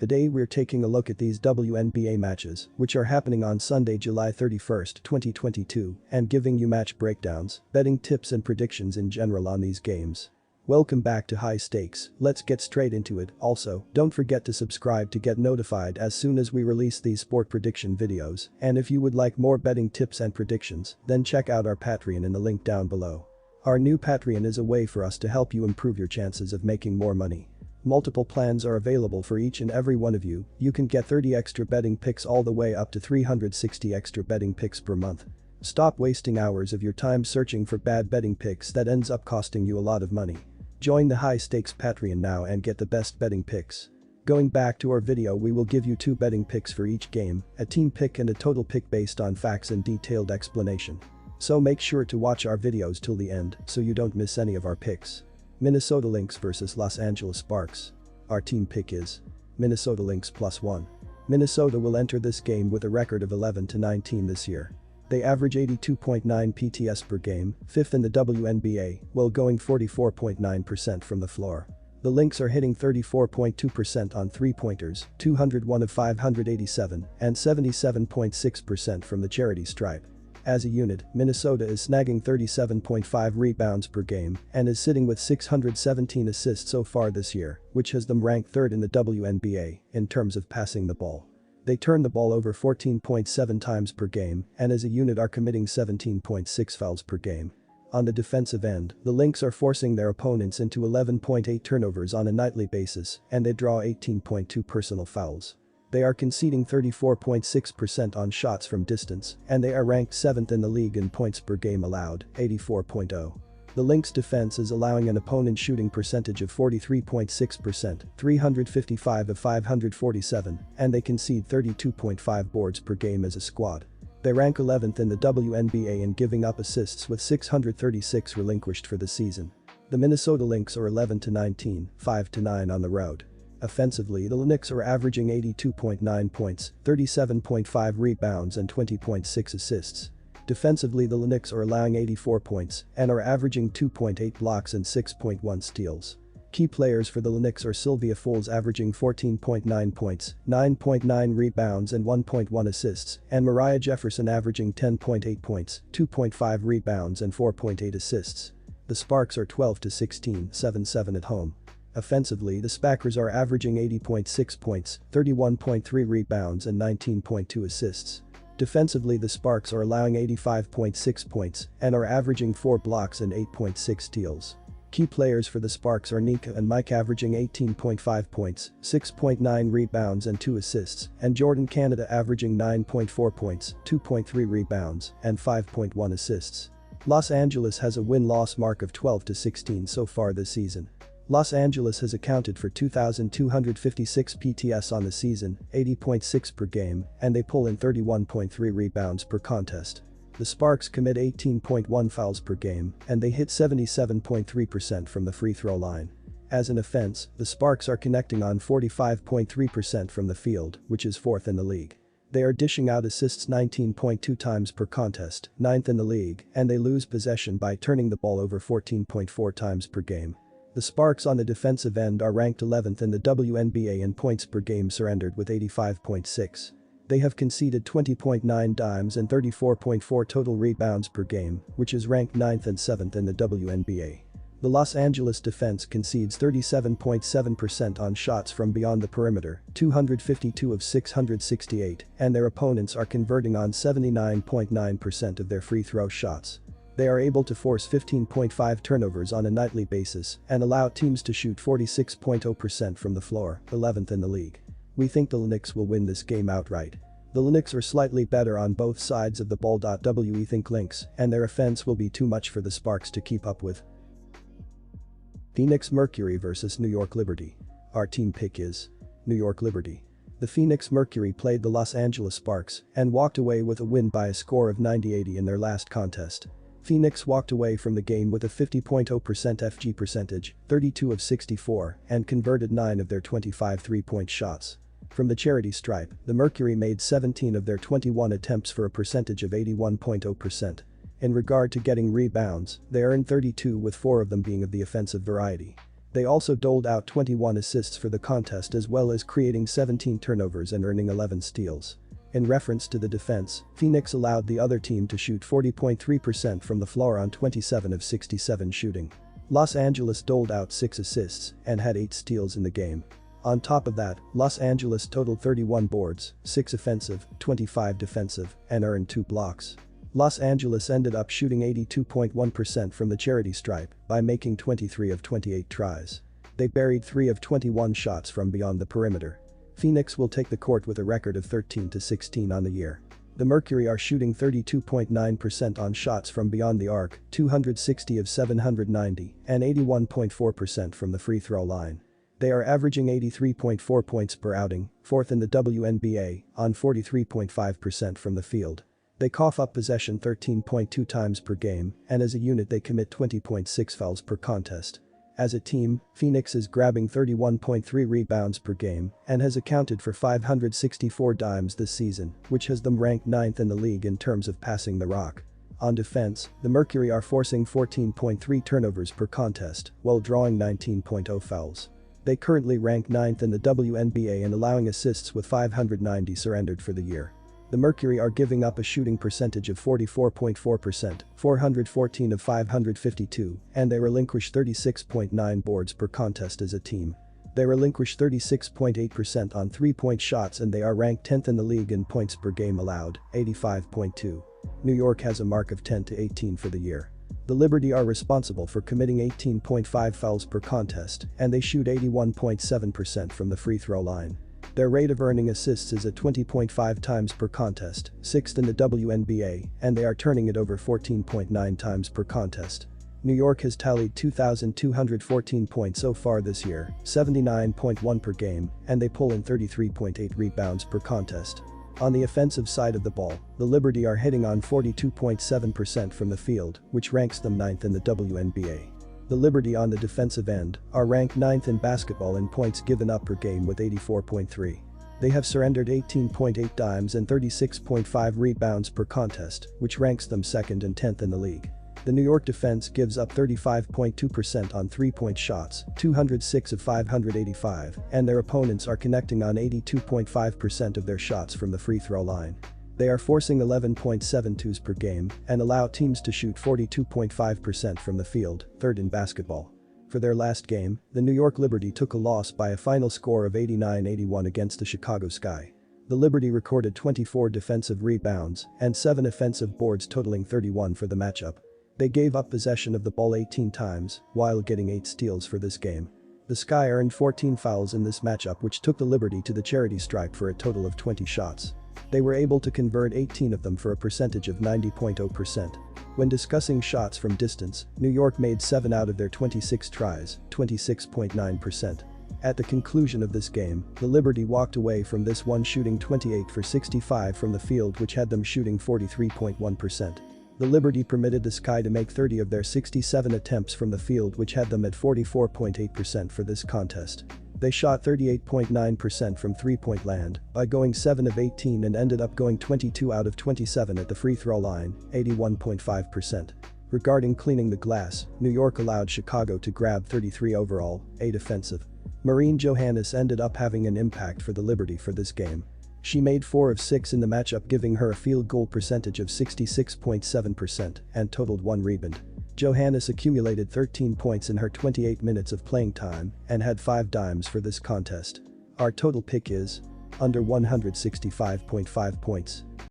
Today we're taking a look at these WNBA matches, which are happening on Sunday, July 31st, 2022, and giving you match breakdowns, betting tips and predictions in general on these games. Welcome back to High Stakes, let's get straight into it. Also, don't forget to subscribe to get notified as soon as we release these sport prediction videos, and if you would like more betting tips and predictions, then check out our Patreon in the link down below. Our new Patreon is a way for us to help you improve your chances of making more money. Multiple plans are available for each and every one of you. You can get 30 extra betting picks all the way up to 360 extra betting picks per month. Stop wasting hours of your time searching for bad betting picks that ends up costing you a lot of money. Join the High Stakes Patreon now and get the best betting picks. Going back to our video, we will give you 2 betting picks for each game, a team pick and a total pick based on facts and detailed explanation. So make sure to watch our videos till the end so you don't miss any of our picks. Minnesota Lynx vs Los Angeles Sparks. Our team pick is Minnesota Lynx +1. Minnesota will enter this game with a record of 11-19 this year. They average 82.9 PTS per game, 5th in the WNBA, while going 44.9% from the floor. The Lynx are hitting 34.2% on three-pointers, 201 of 587, and 77.6% from the charity stripe. As a unit, Minnesota is snagging 37.5 rebounds per game and is sitting with 617 assists so far this year, which has them ranked 3rd in the WNBA in terms of passing the ball. They turn the ball over 14.7 times per game and as a unit are committing 17.6 fouls per game. On the defensive end, the Lynx are forcing their opponents into 11.8 turnovers on a nightly basis and they draw 18.2 personal fouls. They are conceding 34.6% on shots from distance, and they are ranked 7th in the league in points per game allowed, 84.0. The Lynx defense is allowing an opponent shooting percentage of 43.6%, 355 of 547, and they concede 32.5 boards per game as a squad. They rank 11th in the WNBA in giving up assists with 636 relinquished for the season. The Minnesota Lynx are 11-19, 5-9 on the road. Offensively, the Lynx are averaging 82.9 points, 37.5 rebounds and 20.6 assists. Defensively, the Lynx are allowing 84 points and are averaging 2.8 blocks and 6.1 steals. Key players for the Lynx are Sylvia Fowles averaging 14.9 points, 9.9 rebounds and 1.1 assists, and Mariah Jefferson averaging 10.8 points, 2.5 rebounds and 4.8 assists. The Sparks are 12-16, 7-7 at home. Offensively, the Spackers are averaging 80.6 points, 31.3 rebounds and 19.2 assists. Defensively, the Sparks are allowing 85.6 points and are averaging 4 blocks and 8.6 steals. Key players for the Sparks are Nika and Mike averaging 18.5 points, 6.9 rebounds and 2 assists, and Jordan Canada averaging 9.4 points, 2.3 rebounds, and 5.1 assists. Los Angeles has a win-loss mark of 12-16 so far this season. Los Angeles has accounted for 2,256 PTS on the season, 80.6 per game, and they pull in 31.3 rebounds per contest. The Sparks commit 18.1 fouls per game, and they hit 77.3% from the free throw line. As an offense, the Sparks are connecting on 45.3% from the field, which is 4th in the league. They are dishing out assists 19.2 times per contest, 9th in the league, and they lose possession by turning the ball over 14.4 times per game. The Sparks on the defensive end are ranked 11th in the WNBA in points per game surrendered with 85.6. They have conceded 20.9 dimes and 34.4 total rebounds per game, which is ranked 9th and 7th in the WNBA. The Los Angeles defense concedes 37.7% on shots from beyond the perimeter, 252 of 668, and their opponents are converting on 79.9% of their free throw shots. They are able to force 15.5 turnovers on a nightly basis and allow teams to shoot 46.0% from the floor, 11th in the league. We think the Lynx will win this game outright. The Lynx are slightly better on both sides of the ball. We think Lynx and their offense will be too much for the Sparks to keep up with. Phoenix Mercury vs New York Liberty. Our team pick is New York Liberty. The Phoenix Mercury played the Los Angeles Sparks and walked away with a win by a score of 90-80 in their last contest. Phoenix walked away from the game with a 50.0% FG percentage, 32 of 64, and converted 9 of their 25 three-point shots. From the charity stripe, the Mercury made 17 of their 21 attempts for a percentage of 81.0%. In regard to getting rebounds, they earned 32 with 4 of them being of the offensive variety. They also doled out 21 assists for the contest as well as creating 17 turnovers and earning 11 steals. In reference to the defense, Phoenix allowed the other team to shoot 40.3% from the floor on 27 of 67 shooting. Los Angeles doled out 6 assists and had 8 steals in the game. On top of that, Los Angeles totaled 31 boards, 6 offensive, 25 defensive, and earned 2 blocks. Los Angeles ended up shooting 82.1% from the charity stripe by making 23 of 28 tries. They buried 3 of 21 shots from beyond the perimeter. Phoenix will take the court with a record of 13-16 on the year. The Mercury are shooting 32.9% on shots from beyond the arc, 260 of 790, and 81.4% from the free throw line. They are averaging 83.4 points per outing, 4th in the WNBA, on 43.5% from the field. They cough up possession 13.2 times per game, and as a unit they commit 20.6 fouls per contest. As a team, Phoenix is grabbing 31.3 rebounds per game and has accounted for 564 dimes this season, which has them ranked 9th in the league in terms of passing the rock. On defense, the Mercury are forcing 14.3 turnovers per contest while drawing 19.0 fouls. They currently rank 9th in the WNBA in allowing assists with 590 surrendered for the year. The Mercury are giving up a shooting percentage of 44.4%, 414 of 552, and they relinquish 36.9 boards per contest as a team. They relinquish 36.8% on 3-point shots and they are ranked 10th in the league in points per game allowed, 85.2. New York has a mark of 10-18 for the year. The Liberty are responsible for committing 18.5 fouls per contest and they shoot 81.7% from the free throw line. Their rate of earning assists is at 20.5 times per contest, 6th in the WNBA, and they are turning it over 14.9 times per contest. New York has tallied 2,214 points so far this year, 79.1 per game, and they pull in 33.8 rebounds per contest. On the offensive side of the ball, the Liberty are hitting on 42.7% from the field, which ranks them 9th in the WNBA. The Liberty on the defensive end are ranked 9th in basketball in points given up per game with 84.3. They have surrendered 18.8 dimes and 36.5 rebounds per contest, which ranks them 2nd and 10th in the league. The New York defense gives up 35.2% on 3-point shots, 206 of 585, and their opponents are connecting on 82.5% of their shots from the free throw line. They are forcing 11.72s per game and allow teams to shoot 42.5% from the field, 3rd in basketball. For their last game, the New York Liberty took a loss by a final score of 89-81 against the Chicago Sky. The Liberty recorded 24 defensive rebounds and 7 offensive boards totaling 31 for the matchup. They gave up possession of the ball 18 times while getting 8 steals for this game. The Sky earned 14 fouls in this matchup which took the Liberty to the charity stripe for a total of 20 shots. They were able to convert 18 of them for a percentage of 90.0%. When discussing shots from distance, New York made 7 out of their 26 tries, 26.9%. At the conclusion of this game, the Liberty walked away from this one shooting 28 for 65 from the field which had them shooting 43.1%. The Liberty permitted the Sky to make 30 of their 67 attempts from the field which had them at 44.8% for this contest. They shot 38.9% from 3-point land by going 7 of 18 and ended up going 22 out of 27 at the free throw line, 81.5%. Regarding cleaning the glass, New York allowed Chicago to grab 33 overall, 8 offensive. Maureen Johannes ended up having an impact for the Liberty for this game. She made 4 of 6 in the matchup giving her a field goal percentage of 66.7% and totaled 1 rebound. Johannes accumulated 13 points in her 28 minutes of playing time and had 5 dimes for this contest. Our total pick is under 165.5 points.